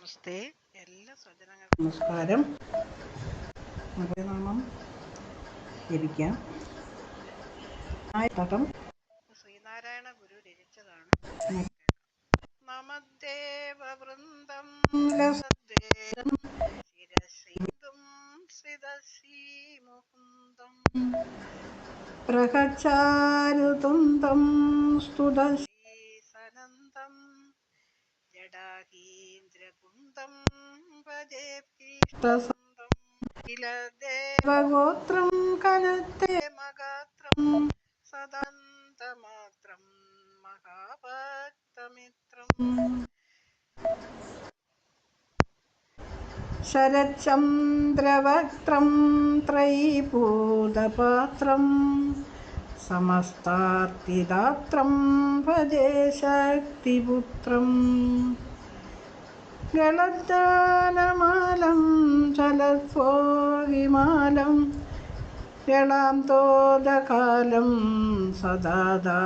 നമസ്തേ, എല്ലാ സജ്ജനങ്ങൾക്കും നമസ്കാരം. നാമം ജപിക്കാം. ശ്രീനാരായണ ഗുരു രചിച്ചതാണ്. നമദ്ദേവവൃന്ദം ശിരസീന്ദും ശ്രിതശ്രീമുകുന്ദം പ്രഹചാരുതുന്തം സ്തുതശ്രീസനന്ദം ജടാഹീന്ദ്രകുന്ദം ഭജേഭീഷ്ടസന്ധം കിലദേവഗോത്രം കലത്തെ മഗാത്രം സദന്തമാത്രം മഹാഭക്തമിത്രം ശരചന്ദ്രവക്ത്രം ത്രയീഭൂതപാത്രം സമസ്താർത്തിദാത്രം ഭജേ ശക്തിപുത്രം ഗളദ്ദാനമാലം ചലസ്വോഹിമാലം ഗളാം തോദകാലം സദാദാനശീലം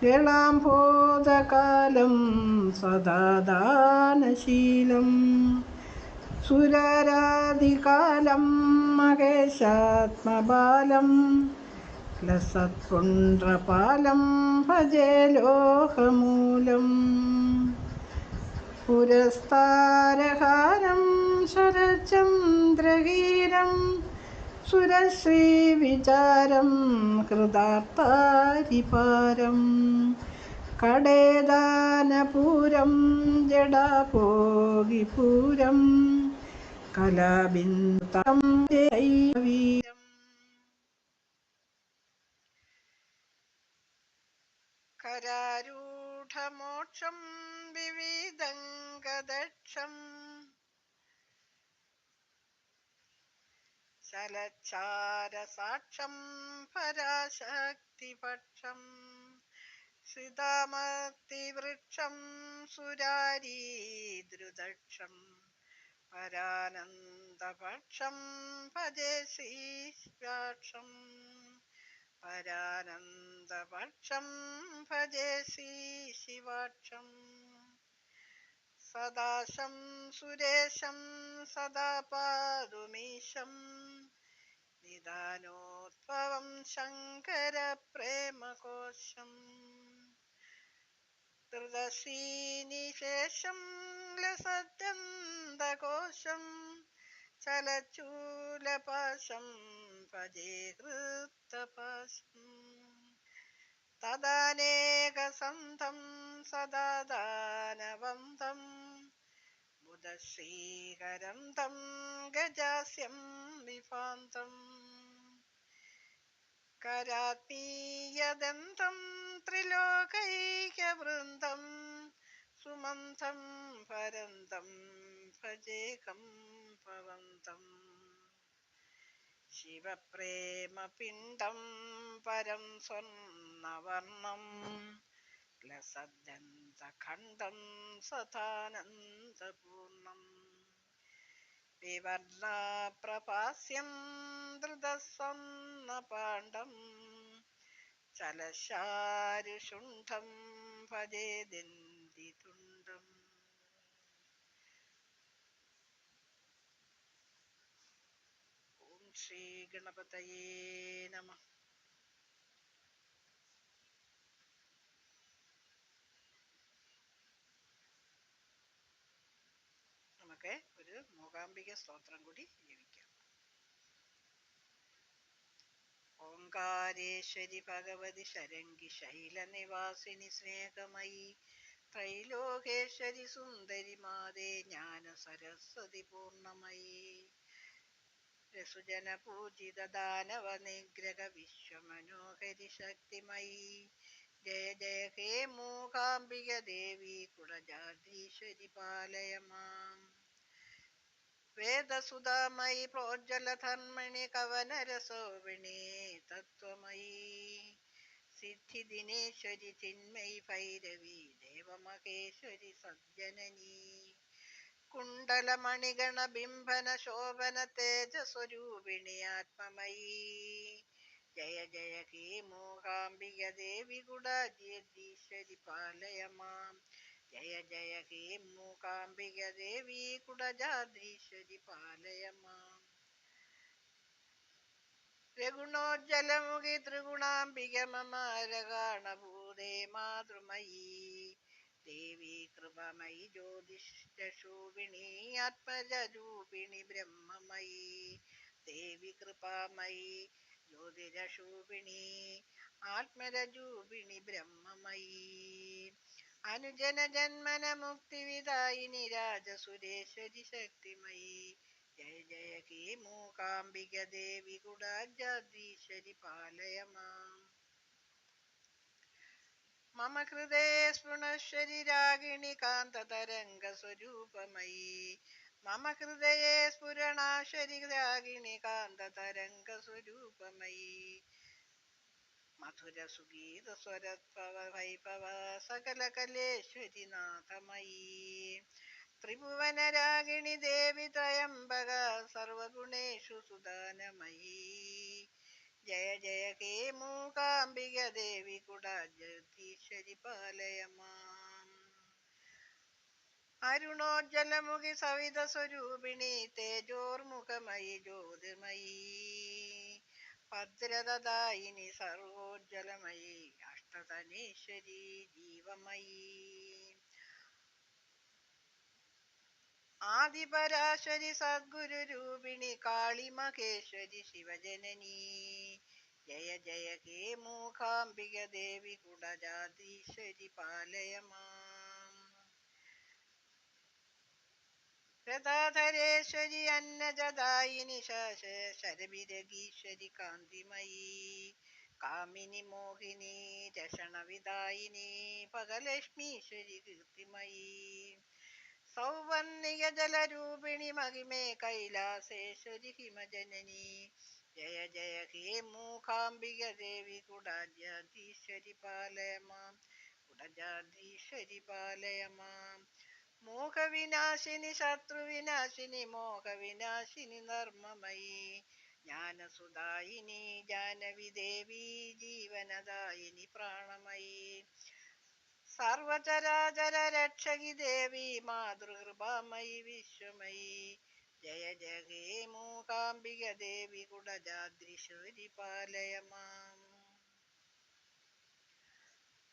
ഗളാംബോധകാലം സദാദാനശീലം സുരരാധികാലം മഹേശാത്മബാലം ലസത്പുണ്ഡ്രപാലം ഭജേ ലോകമൂലം പുരസ്താരഹാരം ശരചന്ദ്രഹീരം സുരശ്രീവിചാരം കൃതാർത്താരിപാരം കടേദാനപൂരം ജഡാഭോഗിപൂരം കലാബിന്ദം വീരം കരാരൂഢമോക്ഷം വിവിധംഗദക്ഷം ചലച്ചാരസാക്ഷം പരാശക്തിപക്ഷം ശ്രിതാമത്തിവൃക്ഷം സുരാരീദ്രുദക്ഷം പരാനന്ദപക്ഷം ഭജേ ശ്രീശ്വാക്ഷം പരാനന്ദപക്ഷം ഭജേ ശ്രീശിവാക്ഷം സദാശം സുരേശം സദാ പാതുമീശം നിദാനോദ്ഭവം ശങ്കര പ്രേമകോശം ധൃതശ്രീനിശേഷം ലസദ്ദന്തകോശം ചലചൂലപാശം ഭജേ ഹൃത്തപാശം തദാനേകസന്ധം സദാദാനവന്തം ബുധശ്രീകരം തം ഗജാസ്യം വിഭാന്തം കരാത്മീയദന്തം ത്രിലോകൈകവൃന്ദം സുമന്തം പരന്തം ഭജേകം ഭവന്തം ശിവപ്രേമപിണ്ഡം പരം സ്വർണവർണം ലസദ്ദന്തഖണ്ഡം സദാനന്ദപൂർണം വിവർണപ്രപാസ്യം ധൃതസ്വർണപാണ്ഡം ചലശാരുഷുണ്ഠം ഭജേ ദന്തിതുണ്ഡം. ഓം ശ്രീ ഗണപതയേ നമഃ. നമുക്ക് ഒരു മൂകാംബിക സ്തോത്രം കൂടി ജപിക്കാം. ഓംകാരേശ്വരി ഭഗവതി ശരംഗി ശൈലനിവാസിനി സ്നേഹമയി ത്രൈലോകേശ്വരി സുന്ദരി മാതേ ജ്ഞാന സരസ്വതി പൂർണമയി രസുജന പൂജിത ദാനവ നിഗ്രഹ വിശ്വമനോഹരി ശക്തിമയി ജയ ജയ ഹേ മൂകാംബിക ദേവി കുടജാദ്രീശ്വരി പാലയ മാം. വേദസുധാമയി പ്രോജ്വലധർമ്മിണി കവനരസോവിണി തത്വമയി സിദ്ധിദിനേശ്വരി ചിന്മയി ഭൈരവി ദേവമഹേശ്വരി സജ്ജനനി കുണ്ടലമണിഗണ ബിംബന ശോഭന തേജസ്വരൂപിണി ആത്മമയി ജയ ജയ ഹേ മൂകാംബിക ദേവി കുടാദ്രീശ്വരി പാലയ മാം. ജയ ജയ ജയ ഹേ മൂകാംബിക ദേവി കുടജാദ്രീശ്വരി പാലയ മാം. രഘുണോജ്ജലമുഖി ത്രിഗുണാംബിക മമാരകാണഭൂതേ മാതൃമയീ ദേവി കൃപമയി ജ്യോതിഷൂപിണി ആത്മജരൂപിണി ബ്രഹ്മമയീ ദേവി കൃപാമയി ജ്യോതിരശൂപിണി ആത്മരജൂപിണി ബ്രഹ്മമയീ അനുജന ജന്മന മുക്തിവിദായിനി രാജസുരേശ്വരി ശക്തിമയീ ജയ ജയ ഹേ മൂകാംബിക ദേവി കുടാജാദ്രീശ്വരി പാലയ മാം. മമ ഹൃദയേ സ്ഫുണശ്വരി രാഗിണി കാന്തതരംഗ സ്വരൂപമയീ മമ ഹൃദയേ സ്ഫുരണാശ്വരി രാഗിണി കാന്തതരംഗ സ്വരൂപമയീ മധുര സുഗീത സ്വരത്വ വൈഭവ സകല കലേശ്വരി നാഥമയീ ത്രിഭുവന രാഗിണി ദേവി ത്രയംബക സർവഗുണേഷു സുദാനമയീ ജയ ജയ ഹേ മൂകാംബിക ദേവി കുടാജഗദീശ്വരി പാലയ മാം. അരുണോജ്ജലമുഖി സവിത സ്വരൂപിണി തേജോർമുഖമയി ജ്യോതിർമയീ ഭദ്രദായിനി സർവോജ്വലമയി അഷ്ടതനേശ്വരി ജീവമയീ ആദിപരാശരി സദ്ഗുരു രൂപിണി കാളി മഹേശ്വരി ശിവജനനീ ജയ ജയ ഹേ മൂകാംബിക ദേവി കുടജാദ്രീശ്വരി പാലയ മാം. രഥാധരേശ്വരി അന്നജദായിനി ശരഭിരഗീശ്വരി കാന്തിമയീ കാമിനി മോഹിനി രഷണവിദായിനി ഭഗലക്ഷ്മീശ്വരി കീർത്തിമയീ സൗവർണിക ജലരൂപിണി മഹിമേ കൈലാസേശ്വരി ഹിമജനനീ ജയ ജയ ഹേ മൂകാംബിക ദേവി കുടജാദ്രീശ്വരി പാലയ മാം. കുടജാദ്രീശ്വരി പാലയ മാം. മോഹവിനാശിനി ശത്രുവിനാശിനി മോഹവിനാശിനി നർമ്മമയീ ജ്ഞാനസുദായിനി ജാനവി ദേവി ജീവനദായിനി പ്രാണമയീ സർവചരാചര രക്ഷകി ദേവി മാതൃകൃപാമയി വിശ്വമയീ ജയ ജയ ഹേ മൂകാംബിക ദേവി കുടജാദ്രീശ്വരി പാലയ മാം.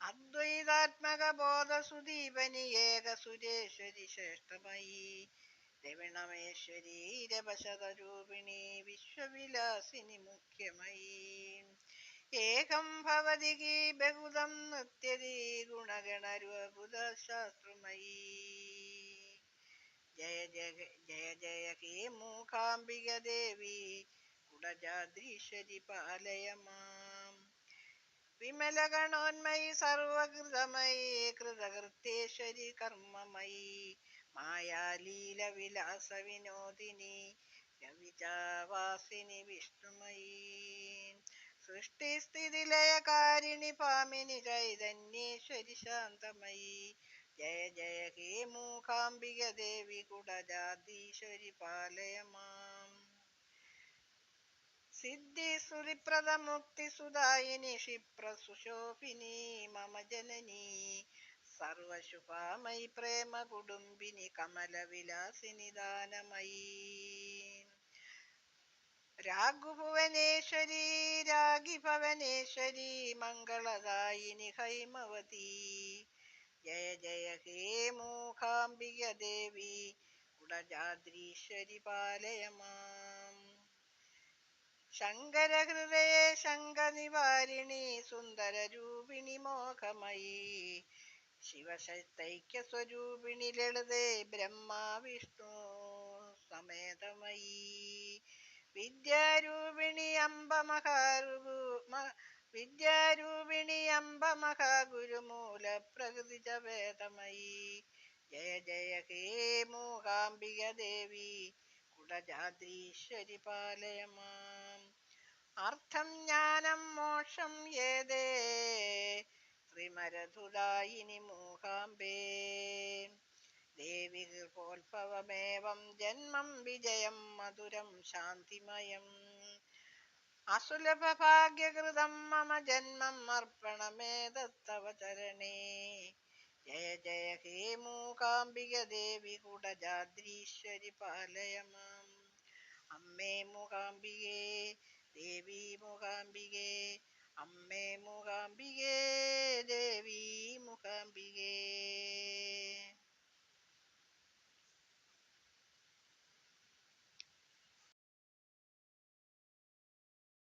അദ്വൈതാത്മക ബോധസുദീപനി ഏക സുരേശ്വരി ശ്രേഷ്ഠമയീ രവിണമേശ്വരി രഭശതരൂപിണി വിശ്വവിലാസിനി മുഖ്യമയീ ഏകം ഭവതി കീ ബഹുദം നൃത്യതി ഗുണഗണരൂപുത ശാസ്ത്രമയീ ജയ ജയ ജയ ജയ ഹേ മൂകാംബിക ദേവി കുടജാദ്രീശ്വരി പാലയ മാം. വിമലഗണോന്മയി സർവകൃതമയി കൃതകൃത്യേശ്വരി കർമ്മമയീ മായാലീല വിലാസ വിനോദിനി രവിചാവാസിനി വിഷ്ണുമയീ സൃഷ്ടിസ്ഥിതിലയകാരിണി പാമിനി ചൈതന്യേശ്വരി ശാന്തമയീ ജയ ജയ ഹേ മൂകാംബിക ദേവി കുടജാദ്രീശ്വരി പാലയ മാം. സിദ്ധി സുരിപ്രദ മുക്തി സുദായിനി ക്ഷിപ്രസുശോഭിനി മമ ജനനീ സർവശുഭാമയി പ്രേമ കുടുംബിനി കമലവിലാസിനി ദാനമയീ രാഘുഭുവനേശ്വരി രാഗി ഭവനേശ്വരി മംഗളദായിനി ഹൈമവതീ ജയ ജയ ഹേ മൂകാംബിക ദേവി കുടജാദ്രീശ്വരി പാലയ മാം. ശങ്കരഹൃദയേ ശങ്കനിവാരിണി സുന്ദരരൂപിണി മോഹമയീ ശിവശക്തൈക്യ സ്വരൂപിണി ലളിതേ ബ്രഹ്മാ വിഷ്ണു സമേതമയീ വിദ്യാരൂപിണി അംബ മഹാഗുരുമൂല പ്രകൃതി ജവേദമയീ ജയ ജയ ഹേ മൂകാംബിക ദേവി കുടജാദ്രീശ്വരി പാലയ മാം. അർത്ഥം ജ്ഞാനം മോക്ഷം യേദേ ത്രിമരധുദായിനി മൂകാംബേ ദേവി കൃപോത്ഭവമേവം ജന്മം വിജയം മധുരം ശാന്തിമയം അസുലഭ ഭാഗ്യകൃതം മമ ജന്മം അർപ്പണമേതത്തവ ചരണേ ജയ ജയ ഹേ മൂകാംബിക ദേവി കുടജാദ്രീശ്വരി പാലയ മാം. അമ്മേ മൂകാംബികേ ദേവി മൂകാംബികേ അമ്മേ മൂകാംബികേ